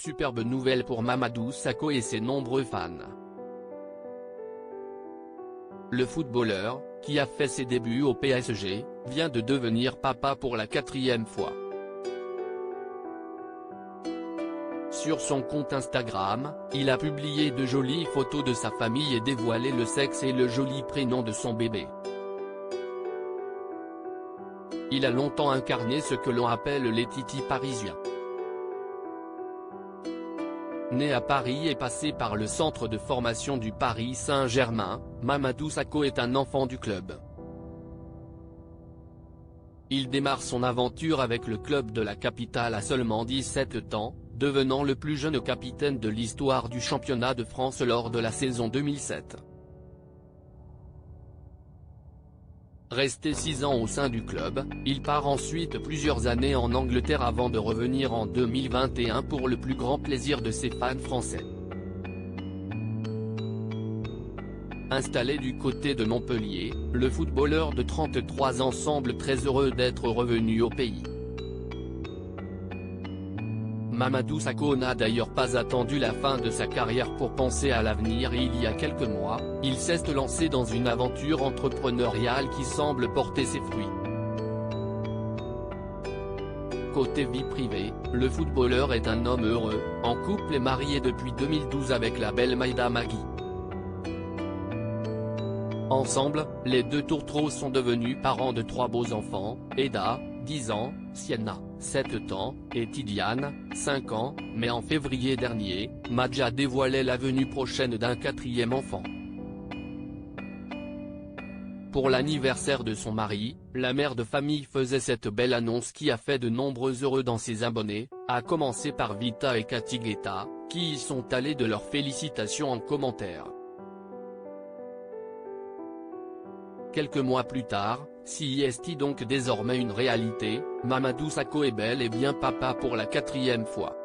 Superbe nouvelle pour Mamadou Sakho et ses nombreux fans. Le footballeur, qui a fait ses débuts au PSG, vient de devenir papa pour la 4e fois. Sur son compte Instagram, il a publié de jolies photos de sa famille et dévoilé le sexe et le joli prénom de son bébé. Il a longtemps incarné ce que l'on appelle les titis parisiens. Né à Paris et passé par le centre de formation du Paris Saint-Germain, Mamadou Sakho est un enfant du club. Il démarre son aventure avec le club de la capitale à seulement 17 ans, devenant le plus jeune capitaine de l'histoire du championnat de France lors de la saison 2007. Resté 6 ans au sein du club, il part ensuite plusieurs années en Angleterre avant de revenir en 2021 pour le plus grand plaisir de ses fans français. Installé du côté de Montpellier, le footballeur de 33 ans semble très heureux d'être revenu au pays. Mamadou Sakho n'a d'ailleurs pas attendu la fin de sa carrière pour penser à l'avenir et il y a quelques mois, il s'est lancé dans une aventure entrepreneuriale qui semble porter ses fruits. Côté vie privée, le footballeur est un homme heureux, en couple et marié depuis 2012 avec la belle Maïda Magui. Ensemble, les deux tourtereaux sont devenus parents de 3 beaux enfants, Eda, 10 ans, Sienna, 7 ans, et Tidiane, 5 ans, mais en février dernier, Madja dévoilait la venue prochaine d'un 4e enfant. Pour l'anniversaire de son mari, la mère de famille faisait cette belle annonce qui a fait de nombreux heureux dans ses abonnés, à commencer par Vita et Cathy Guetta, qui y sont allés de leurs félicitations en commentaire. Quelques mois plus tard, si est donc désormais une réalité, Mamadou Sakho est bel et bien papa pour la 4e fois.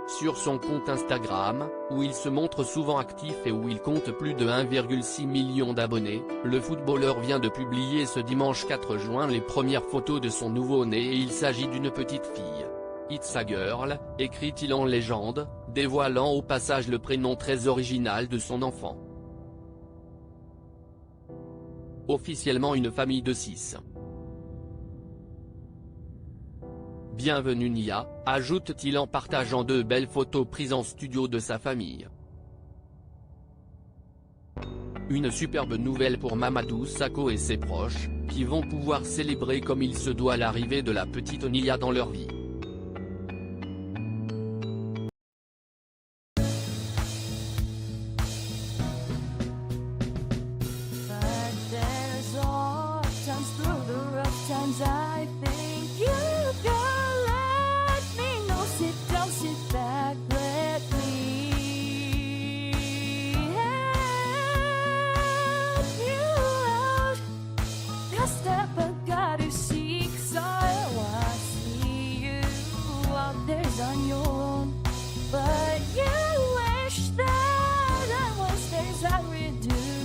Sur son compte Instagram, où il se montre souvent actif et où il compte plus de 1,6 million d'abonnés, le footballeur vient de publier ce dimanche 4 juin les premières photos de son nouveau-né et il s'agit d'une petite fille. It's a girl, écrit-il en légende, dévoilant au passage le prénom très original de son enfant. Officiellement une famille de 6. Bienvenue Nia, ajoute-t-il en partageant 2 belles photos prises en studio de sa famille. Une superbe nouvelle pour Mamadou Sakho et ses proches, qui vont pouvoir célébrer comme il se doit l'arrivée de la petite Nia dans leur vie. I think you can let me know. Sit down, sit back, let me help you out. The step I gotta seek, so I see you out there's on your own. But you wish that I was there as I would do.